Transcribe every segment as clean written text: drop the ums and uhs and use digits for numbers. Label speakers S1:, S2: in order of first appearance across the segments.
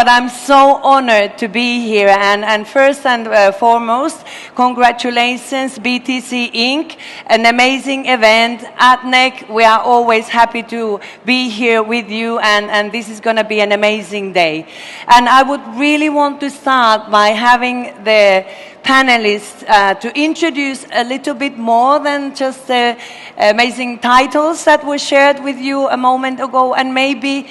S1: But I'm so honored to be here. And first and foremost, congratulations, BTC Inc., an amazing event. At NEC, we are always happy to be here with you, and this is going to be an amazing day. And I would really want to start by having the panelists to introduce a little bit more than just the amazing titles that were shared with you a moment ago, and maybe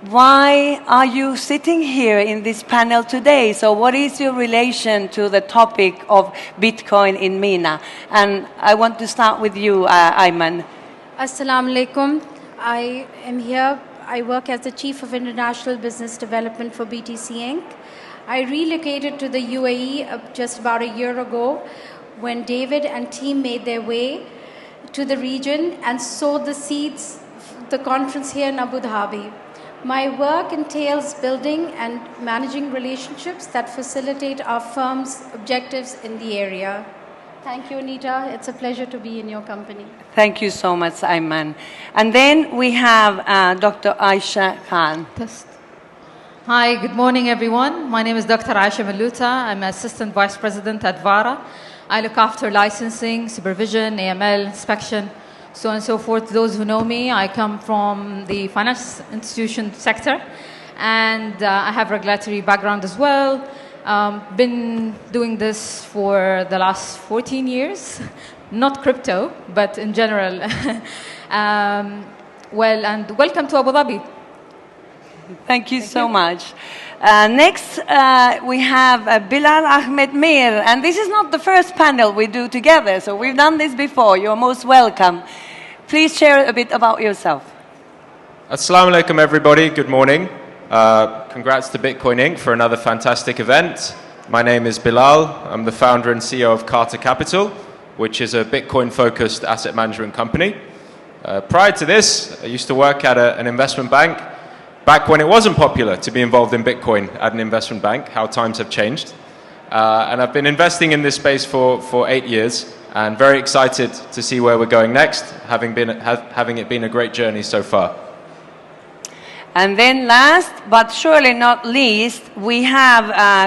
S1: why are you sitting here in this panel today? So what is your relation to the topic of Bitcoin in Mena? And I want to start with you, Aymman.
S2: Assalamu alaikum. I am here. I work as the Chief of International Business Development for BTC Inc. I relocated to the UAE just about a year ago when David and team made their way to the region and sowed the seeds of the conference here in Abu Dhabi. My work entails building and managing relationships that facilitate our firm's objectives in the area. Thank you, Anita. It's a pleasure to be in your company.
S1: Thank you so much, Aymman. And then we have Dr. Ayesha Khan.
S3: Hi, good morning, everyone. My name is Dr. Ayesha Binlootah. I'm Assistant Vice President at Vara. I look after licensing, supervision, AML, inspection, so on and so forth. Those who know me, I come from the financial institution sector, and I have regulatory background as well. Been doing this for the last 14 years, not crypto, but in general. Well, and welcome to Abu Dhabi.
S1: Thank you so much. Next, we have Bilal, Ahmed, Mir, and this is not the first panel we do together, so we've done this before. You're most welcome. Please share a bit about yourself.
S4: Assalamu alaikum, everybody. Good morning. Congrats to Bitcoin Inc. for another fantastic event. My name is Bilal. I'm the founder and CEO of Carter Capital, which is a Bitcoin-focused asset management company. Prior to this, I used to work at an investment bank. Back when it wasn't popular to be involved in Bitcoin at an investment bank, how times have changed. And I've been investing in this space for 8 years, and very excited to see where we're going next, having it been a great journey so far.
S1: And then last, but surely not least, we have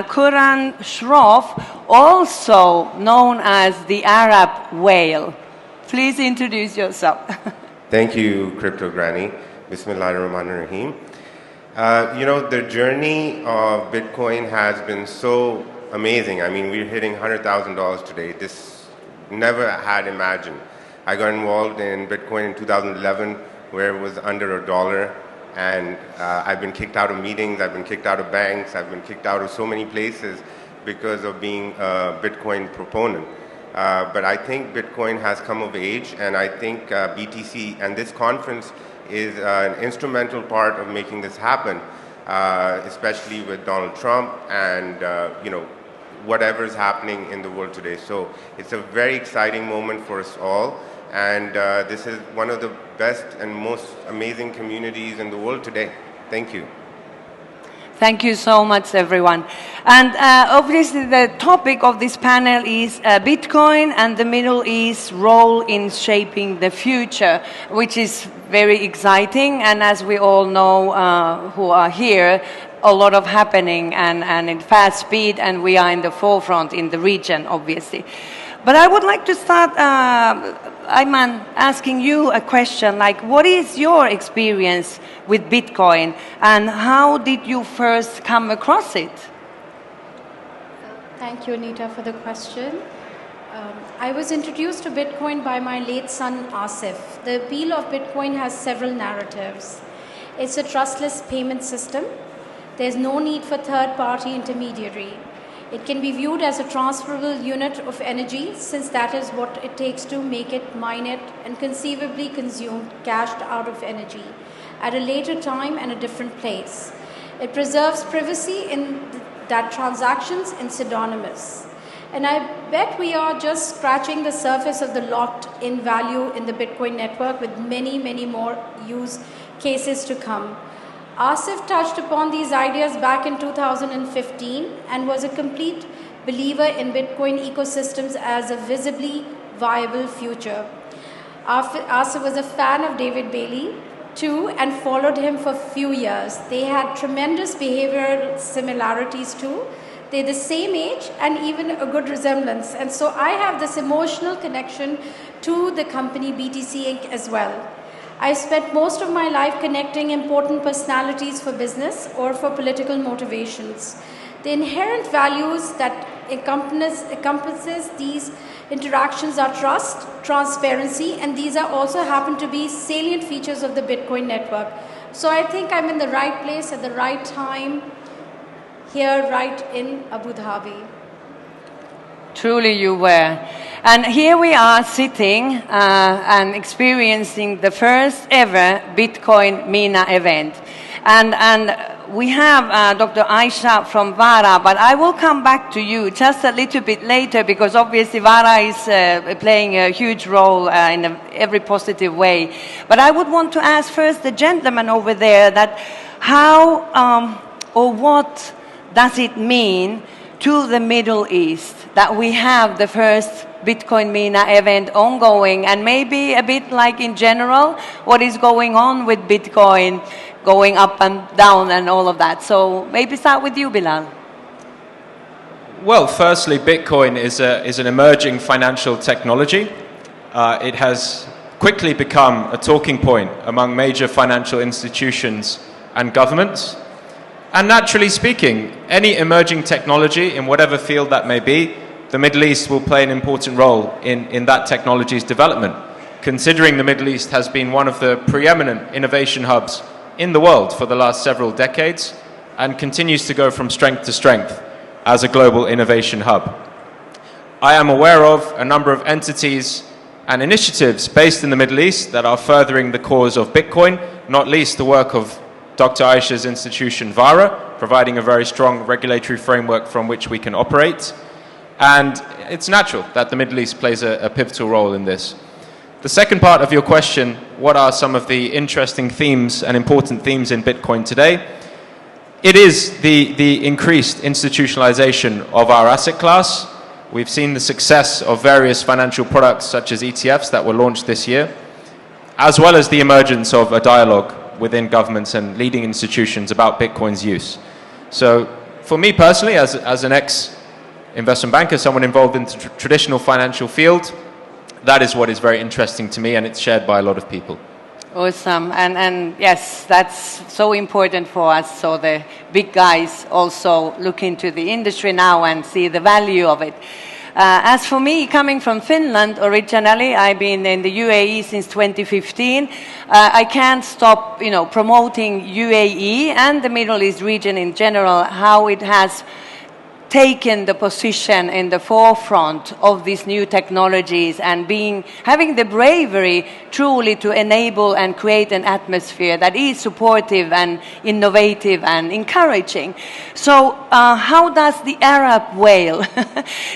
S1: Khurram Shroff, also known as the Arab whale. Please introduce yourself.
S5: Thank you, Crypto Granny. Bismillahirrahmanirrahim. The journey of Bitcoin has been so amazing. I mean, we're hitting $100,000 today. This never had imagined. I got involved in Bitcoin in 2011, where it was under $1, and I've been kicked out of meetings, I've been kicked out of banks, I've been kicked out of so many places because of being a Bitcoin proponent. But I think Bitcoin has come of age, and I think BTC and this conference is an instrumental part of making this happen, especially with Donald Trump and whatever is happening in the world today. So it's a very exciting moment for us all, and this is one of the best and most amazing communities in the world today. Thank you.
S1: Thank you so much, everyone. And obviously the topic of this panel is Bitcoin and the Middle East's role in shaping the future, which is very exciting. And as we all know who are here, a lot of happening and in fast speed, and we are in the forefront in the region, obviously. But I would like to start, Aymman, asking you a question, like what is your experience with Bitcoin and how did you first come across it?
S2: Thank you, Anita, for the question. I was introduced to Bitcoin by my late son, Asif. The appeal of Bitcoin has several narratives. It's a trustless payment system. There's no need for third-party intermediary. It can be viewed as a transferable unit of energy, since that is what it takes to make it, mine it, and conceivably consumed, cashed out of energy at a later time and a different place. It preserves privacy in that transactions are pseudonymous. And I bet we are just scratching the surface of the locked-in value in the Bitcoin network, with many, many more use cases to come. Asif touched upon these ideas back in 2015 and was a complete believer in Bitcoin ecosystems as a visibly viable future. Asif was a fan of David Bailey, too and followed him for a few years. They had tremendous behavioral similarities too. They're the same age and even a good resemblance. And so I have this emotional connection to the company BTC Inc. as well. I spent most of my life connecting important personalities for business or for political motivations. The inherent values that encompasses these interactions are trust, transparency, and these are also happen to be salient features of the Bitcoin network. So I think I'm in the right place at the right time here, right in Abu Dhabi.
S1: Truly you were. And here we are sitting and experiencing the first ever Bitcoin Mena event. And we have Dr. Ayesha from Vara, but I will come back to you just a little bit later because obviously Vara is playing a huge role in every positive way. But I would want to ask first the gentleman over there that how or what does it mean to the Middle East that we have the first Bitcoin Mena event ongoing, and maybe a bit like in general what is going on with Bitcoin going up and down and all of that. So maybe start with you, Bilal.
S4: Well, firstly, Bitcoin is an emerging financial technology. It has quickly become a talking point among major financial institutions and governments. And naturally speaking, any emerging technology in whatever field that may be, the Middle East will play an important role in that technology's development, considering the Middle East has been one of the preeminent innovation hubs in the world for the last several decades and continues to go from strength to strength as a global innovation hub. I am aware of a number of entities and initiatives based in the Middle East that are furthering the cause of Bitcoin, not least the work of Dr. Ayesha's institution, Vara, providing a very strong regulatory framework from which we can operate. And it's natural that the Middle East plays a pivotal role in this. The second part of your question, what are some of the interesting themes and important themes in Bitcoin today? It is the increased institutionalization of our asset class. We've seen the success of various financial products such as ETFs that were launched this year, as well as the emergence of a dialogue within governments and leading institutions about Bitcoin's use. So for me personally, as an ex-investment banker, someone involved in the traditional financial field, that is what is very interesting to me, and it's shared by a lot of people.
S1: Awesome. And yes, that's so important for us. So the big guys also look into the industry now and see the value of it. As for me, coming from Finland originally, I've been in the UAE since 2015. I can't stop, promoting UAE and the Middle East region in general, how it has taken the position in the forefront of these new technologies and having the bravery truly to enable and create an atmosphere that is supportive and innovative and encouraging. So how does the Arab whale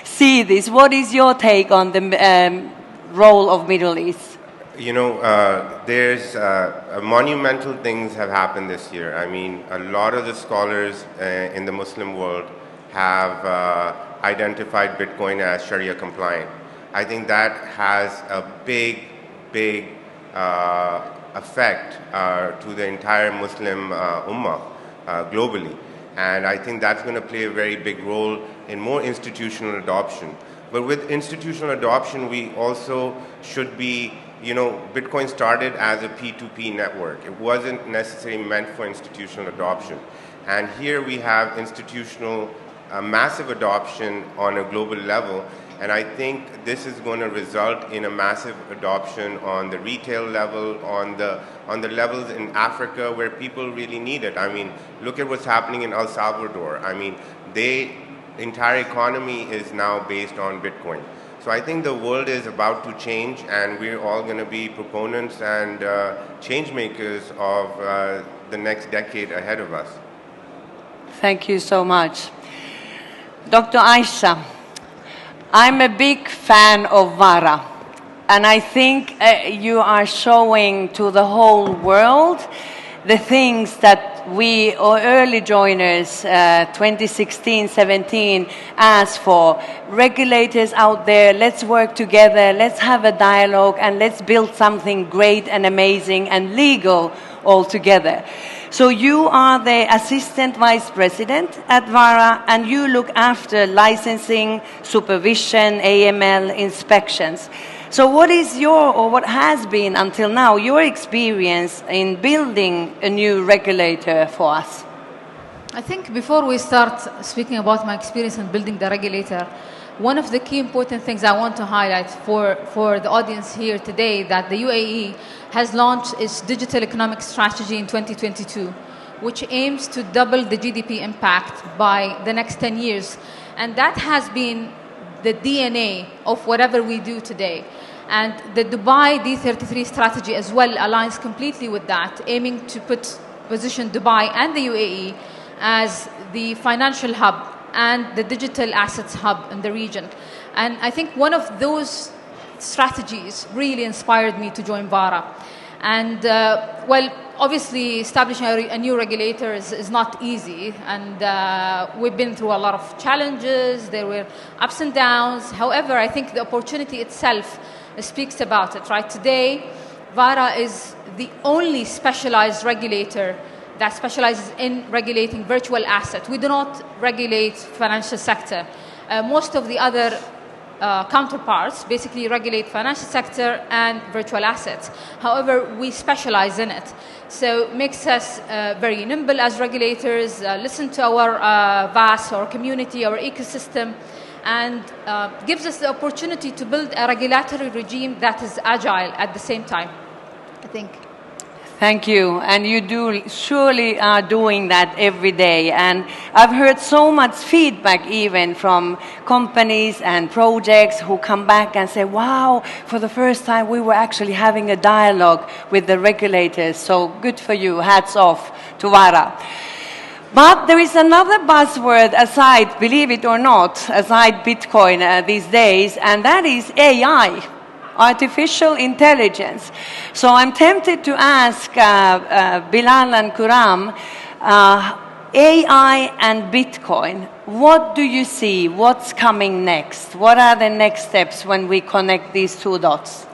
S1: see this? What is your take on the role of Middle East?
S5: There's monumental things have happened this year. I mean, a lot of the scholars in the Muslim world have identified Bitcoin as Sharia compliant. I think that has a big effect to the entire Muslim ummah globally. And I think that's going to play a very big role in more institutional adoption. But with institutional adoption, we also should be, Bitcoin started as a P2P network. It wasn't necessarily meant for institutional adoption. And here we have massive adoption on a global level, and I think this is going to result in a massive adoption on the retail level, on the levels in Africa where people really need it. I mean, look at what's happening in El Salvador. I mean, the entire economy is now based on Bitcoin. So I think the world is about to change, and we're all going to be proponents and change makers of the next decade ahead of us.
S1: Thank you so much. Dr. Ayesha, I'm a big fan of Vara, and I think you are showing to the whole world the things that we or early joiners, 2016, 17, asked for. Regulators out there, let's work together, let's have a dialogue, and let's build something great and amazing and legal all together. So you are the Assistant Vice President at Vara, and you look after licensing, supervision, AML, inspections. So what is your, or what has been until now, your experience in building a new regulator for us?
S3: I think before we start speaking about my experience in building the regulator, one of the key important things I want to highlight for the audience here today, that the UAE has launched its digital economic strategy in 2022, which aims to double the GDP impact by the next 10 years. And that has been the DNA of whatever we do today. And the Dubai D33 strategy as well aligns completely with that, aiming to position Dubai and the UAE as the financial hub and the digital assets hub in the region. And I think one of those strategies really inspired me to join Vara. And well, obviously establishing a new regulator is not easy, and we've been through a lot of challenges. There were ups and downs. However, I think the opportunity itself speaks about it, right? Today, Vara is the only specialized regulator that specializes in regulating virtual assets. We do not regulate financial sector. Most of the other counterparts basically regulate financial sector and virtual assets. However, we specialize in it. So it makes us very nimble as regulators, listen to our vast, our community, our ecosystem, and gives us the opportunity to build a regulatory regime that is agile at the same time, I think.
S1: Thank you. And you surely are doing that every day. And I've heard so much feedback even from companies and projects who come back and say, wow, for the first time we were actually having a dialogue with the regulators. So good for you. Hats off to Vara. But there is another buzzword aside, believe it or not, aside Bitcoin these days, and that is AI. Artificial intelligence. So I'm tempted to ask Bilal and Khurram, AI and Bitcoin, what do you see? What's coming next? What are the next steps when we connect these two dots?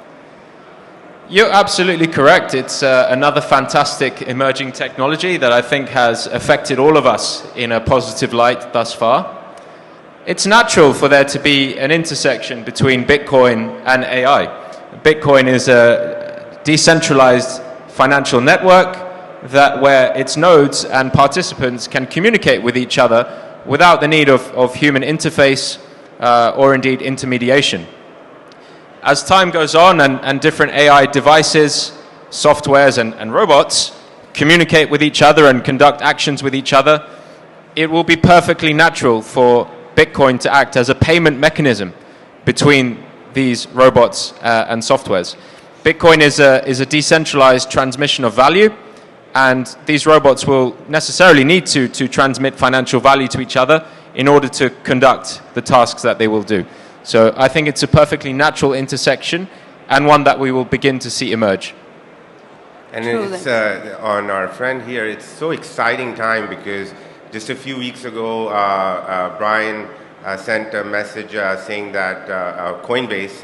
S4: You're absolutely correct. It's another fantastic emerging technology that I think has affected all of us in a positive light thus far. It's natural for there to be an intersection between Bitcoin and AI. Bitcoin is a decentralized financial network where its nodes and participants can communicate with each other without the need of human interface or indeed intermediation. As time goes on and different AI devices, softwares and robots communicate with each other and conduct actions with each other, it will be perfectly natural for Bitcoin to act as a payment mechanism between these robots and softwares. Bitcoin is a decentralized transmission of value, and these robots will necessarily need to transmit financial value to each other in order to conduct the tasks that they will do. So I think it's a perfectly natural intersection and one that we will begin to see emerge.
S5: And it's on our friend here, it's so exciting time because just a few weeks ago, Brian sent a message saying that Coinbase,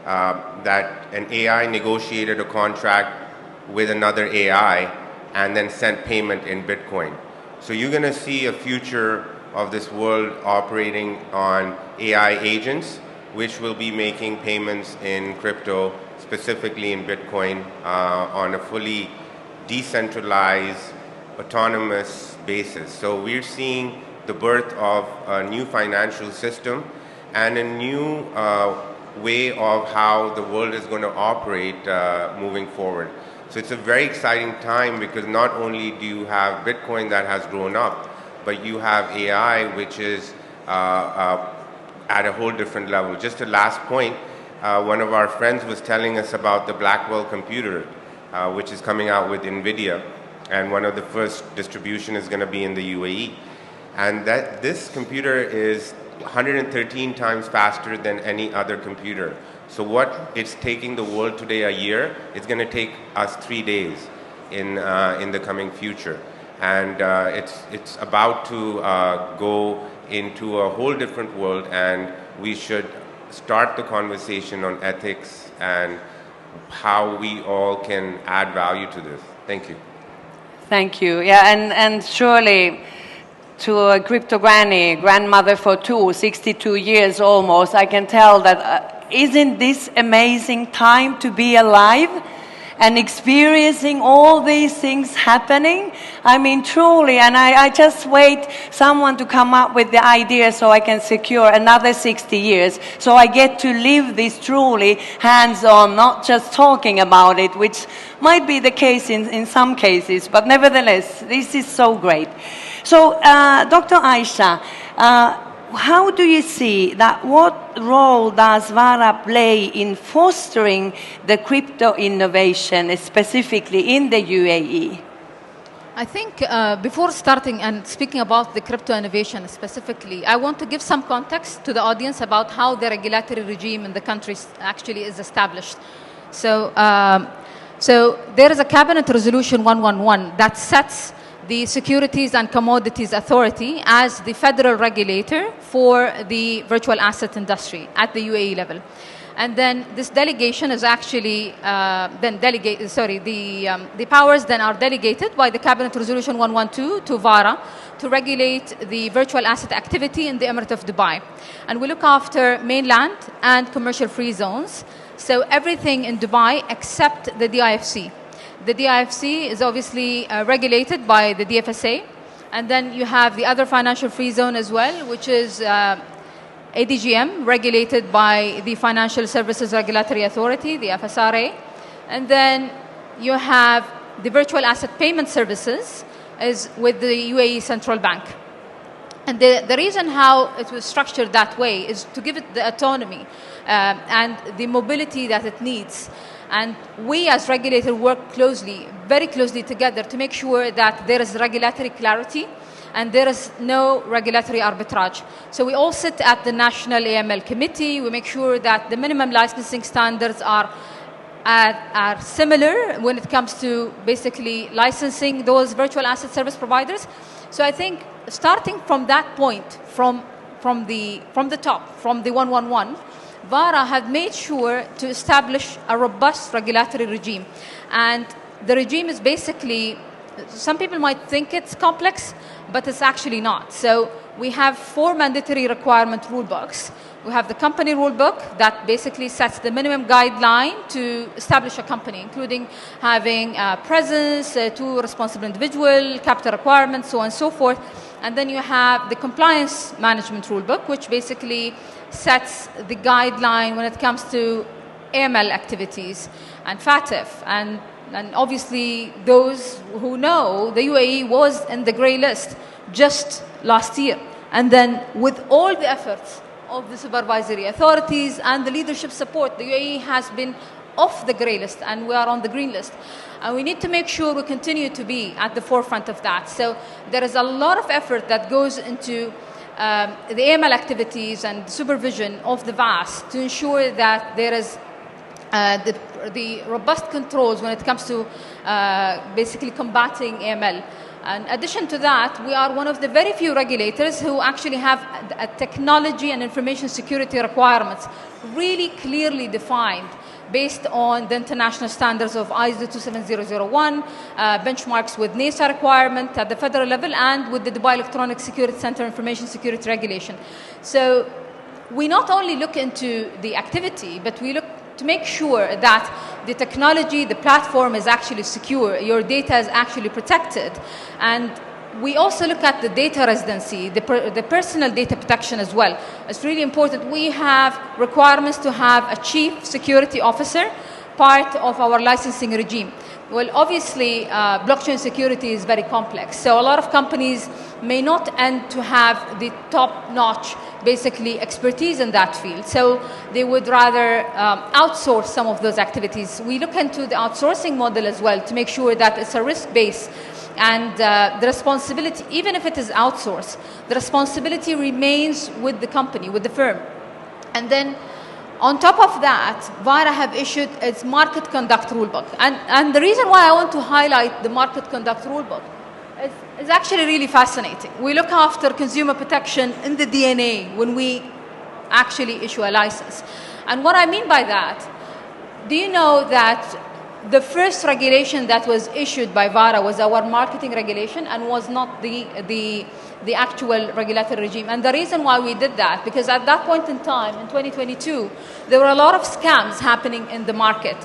S5: that an AI negotiated a contract with another AI and then sent payment in Bitcoin. So you're going to see a future of this world operating on AI agents, which will be making payments in crypto, specifically in Bitcoin, on a fully decentralized, autonomous basis. So we're seeing the birth of a new financial system and a new way of how the world is going to operate moving forward. So it's a very exciting time because not only do you have Bitcoin that has grown up, but you have AI, which is at a whole different level. Just a last point, one of our friends was telling us about the Blackwell computer, which is coming out with NVIDIA, and one of the first distribution is going to be in the UAE. And that this computer is 113 times faster than any other computer. So what it's taking the world today a year, it's going to take us 3 days in the coming future. and it's about to go into a whole different world, and we should start the conversation on ethics and how we all can add value to this. Thank you.
S1: Thank you. Yeah, and surely to a crypto granny, grandmother for 62 years almost, I can tell that isn't this amazing time to be alive and experiencing all these things happening? I mean, truly, and I just wait someone to come up with the idea so I can secure another 60 years. So I get to live this truly hands-on, not just talking about it, which might be the case in some cases, but nevertheless, this is so great. So, Dr. Ayesha, how do you see that? What role does Vara play in fostering the crypto innovation, specifically in the UAE?
S3: I think before starting and speaking about the crypto innovation specifically, I want to give some context to the audience about how the regulatory regime in the country actually is established. So there is a Cabinet Resolution 111 that sets the Securities and Commodities Authority as the federal regulator for the virtual asset industry at the UAE level. And then this delegation is actually the powers then are delegated by the Cabinet Resolution 112 to Vara to regulate the virtual asset activity in the Emirate of Dubai. And we look after mainland and commercial free zones. So everything in Dubai except the DIFC. The DIFC is obviously regulated by the DFSA. And then you have the other financial free zone as well, which is ADGM, regulated by the Financial Services Regulatory Authority, the FSRA. And then you have the virtual asset payment services is with the UAE Central Bank. And the reason how it was structured that way is to give it the autonomy and the mobility that it needs. And we as regulators work closely, very closely together to make sure that there is regulatory clarity and there is no regulatory arbitrage. So we all sit at the National AML Committee. We make sure that the minimum licensing standards are similar when it comes to basically licensing those virtual asset service providers. So I think starting from that point, from the top, from the 111, Vara had made sure to establish a robust regulatory regime. And the regime is basically, some people might think it's complex, but it's actually not. So we have 4 mandatory requirement rule books. We have the company rule book that basically sets the minimum guideline to establish a company, including having presence, 2 responsible individual, capital requirements, so on and so forth. And then you have the compliance management rule book, which basically sets the guideline when it comes to AML activities and FATF. And obviously, those who know, the UAE was in the grey list just last year. And then with all the efforts of the supervisory authorities and the leadership support, the UAE has been off the grey list and we are on the green list. And we need to make sure we continue to be at the forefront of that. So there is a lot of effort that goes into the AML activities and supervision of the VAS to ensure that there is the robust controls when it comes to basically combating AML. In addition to that, we are one of the very few regulators who actually have a technology and information security requirements really clearly defined based on the international standards of ISO 27001, benchmarks with NISA requirement at the federal level, and with the Dubai Electronic Security Center Information Security Regulation. So we not only look into the activity, but we look to make sure that the technology, the platform is actually secure, your data is actually protected. And we also look at the data residency, the personal data protection as well. It's really important. We have requirements to have a chief security officer, part of our licensing regime. Well, obviously, blockchain security is very complex. So a lot of companies may not end to have the top-notch, basically, expertise in that field. So they would rather outsource some of those activities. We look into the outsourcing model as well to make sure that it's a risk-based. And the responsibility, even if it is outsourced, the responsibility remains with the company, with the firm. And then on top of that, Vara have issued its market conduct rulebook. And the reason why I want to highlight the market conduct rulebook It's actually really fascinating. We look after consumer protection in the DNA when we actually issue a license. And what I mean by that, do you know that the first regulation that was issued by Vara was our marketing regulation and was not the actual regulatory regime? And the reason why we did that, because at that point in time, in 2022, there were a lot of scams happening in the market.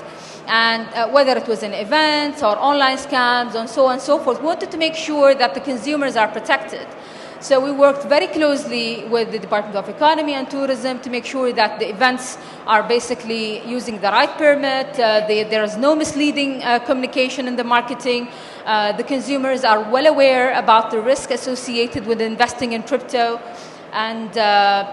S3: And whether it was in events or online scams and so on and so forth, we wanted to make sure that the consumers are protected. So we worked very closely with the Department of Economy and Tourism to make sure that the events are basically using the right permit, there is no misleading communication in the marketing, the consumers are well aware about the risk associated with investing in crypto, and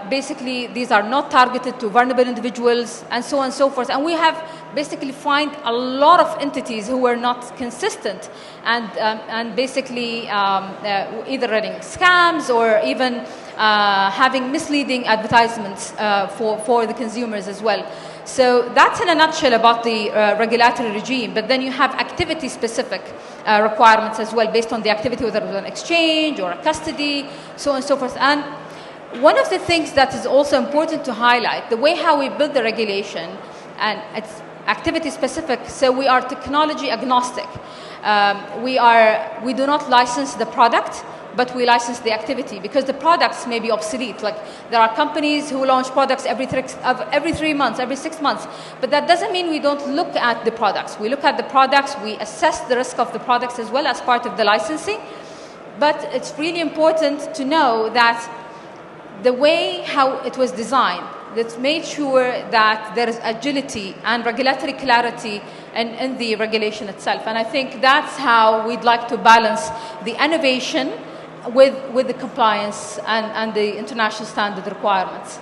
S3: basically these are not targeted to vulnerable individuals and so on and so forth. And we have basically find a lot of entities who were not consistent and basically either running scams or even having misleading advertisements for the consumers as well. So that's in a nutshell about the regulatory regime. But then you have activity-specific requirements as well, based on the activity, whether it was an exchange or a custody, so on and so forth. And one of the things that is also important to highlight, the way how we build the regulation, and it's activity specific, so we are technology agnostic. We do not license the product, but we license the activity, because the products may be obsolete. Like, there are companies who launch products every 3 months, every 6 months, but that doesn't mean we don't look at the products. We look at the products, we assess the risk of the products as well as part of the licensing. But it's really important to know that the way how it was designed, that's made sure that there is agility and regulatory clarity in the regulation itself. And I think that's how we'd like to balance the innovation with the compliance and the international standard requirements.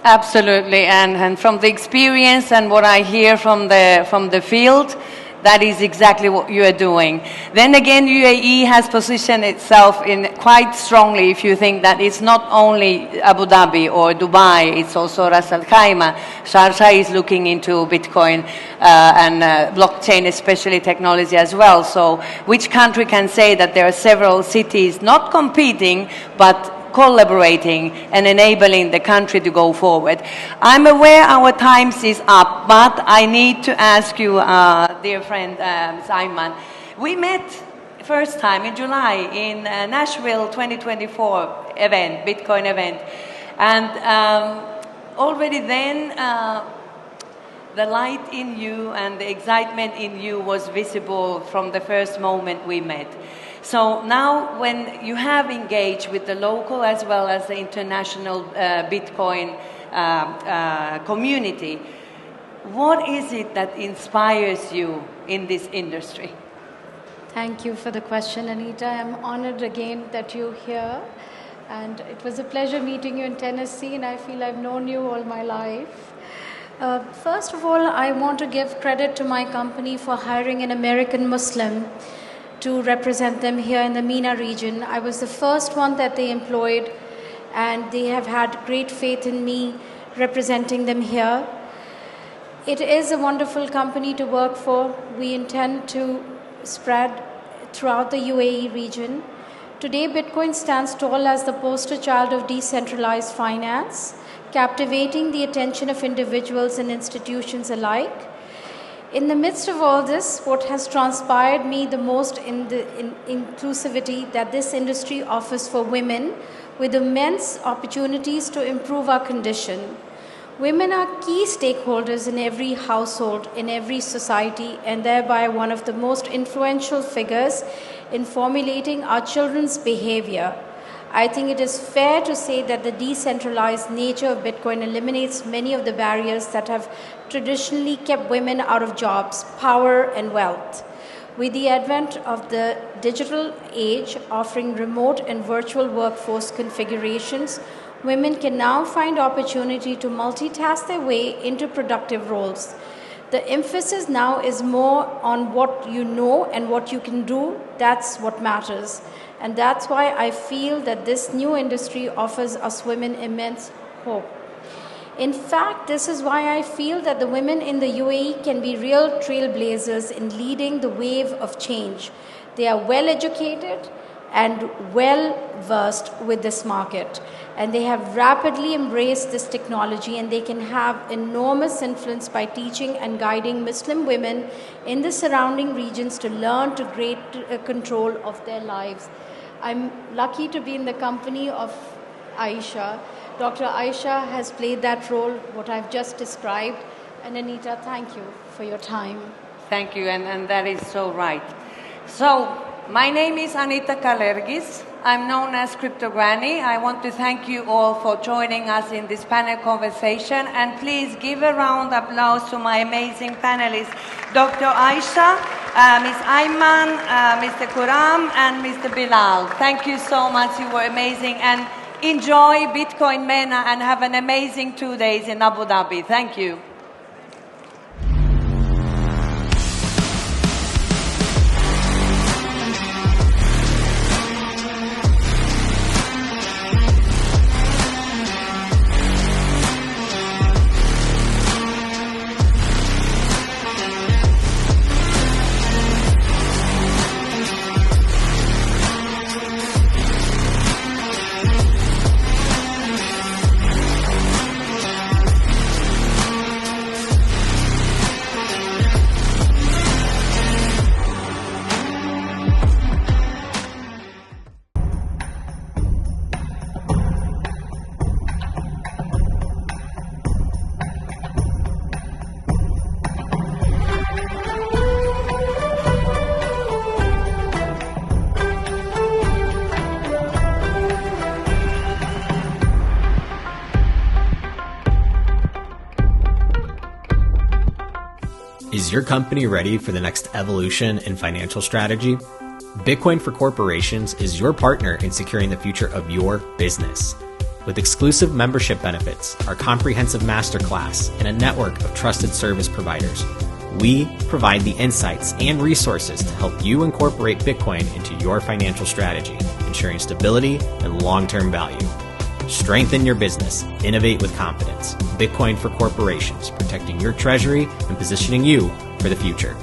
S1: Absolutely, and from the experience and what I hear from the field, that is exactly what you are doing. Then again, UAE has positioned itself in quite strongly, if you think that it's not only Abu Dhabi or Dubai, it's also Ras Al Khaimah. Sharjah is looking into Bitcoin and blockchain, especially technology as well. So which country can say that there are several cities not competing, but collaborating and enabling the country to go forward? I'm aware our time is up, but I need to ask you, dear friend Aymman, we met first time in July in Nashville 2024 event, Bitcoin event, and already then the light in you and the excitement in you was visible from the first moment we met. So now when you have engaged with the local as well as the international Bitcoin community, what is it that inspires you in this industry?
S2: Thank you for the question, Anita. I'm honored again that you're here. And it was a pleasure meeting you in Tennessee, and I feel I've known you all my life. First of all, I want to give credit to my company for hiring an American Muslim to represent them here in the MENA region. I was the first one that they employed, and they have had great faith in me representing them here. It is a wonderful company to work for. We intend to spread throughout the UAE region. Today, Bitcoin stands tall as the poster child of decentralized finance, captivating the attention of individuals and institutions alike. In the midst of all this, what has transpired me the most in the inclusivity that this industry offers for women, with immense opportunities to improve our condition. Women are key stakeholders in every household, in every society, and thereby one of the most influential figures in formulating our children's behavior. I think it is fair to say that the decentralized nature of Bitcoin eliminates many of the barriers that have traditionally kept women out of jobs, power, and wealth. With the advent of the digital age offering remote and virtual workforce configurations, women can now find opportunity to multitask their way into productive roles. The emphasis now is more on what you know and what you can do. That's what matters. And that's why I feel that this new industry offers us women immense hope. In fact, this is why I feel that the women in the UAE can be real trailblazers in leading the wave of change. They are well educated, and well versed with this market. And they have rapidly embraced this technology, and they can have enormous influence by teaching and guiding Muslim women in the surrounding regions to learn to great control of their lives. I'm lucky to be in the company of Ayesha. Dr. Ayesha has played that role, what I've just described. And Anita, thank you for your time.
S1: Thank you, and that is so right. So, my name is Anita Kalergis. I'm known as Crypto Granny. I want to thank you all for joining us in this panel conversation, and please give a round of applause to my amazing panelists, Dr. Ayesha, Ms. Aymman, Mr. Khurram, and Mr. Bilal. Thank you so much. You were amazing, and enjoy Bitcoin Mena and have an amazing 2 days in Abu Dhabi. Thank you.
S6: Is your company ready for the next evolution in financial strategy? Bitcoin for Corporations is your partner in securing the future of your business. With exclusive membership benefits, our comprehensive masterclass, and a network of trusted service providers, we provide the insights and resources to help you incorporate Bitcoin into your financial strategy, ensuring stability and long-term value. Strengthen your business. Innovate with confidence. Bitcoin for Corporations, protecting your treasury and positioning you for the future.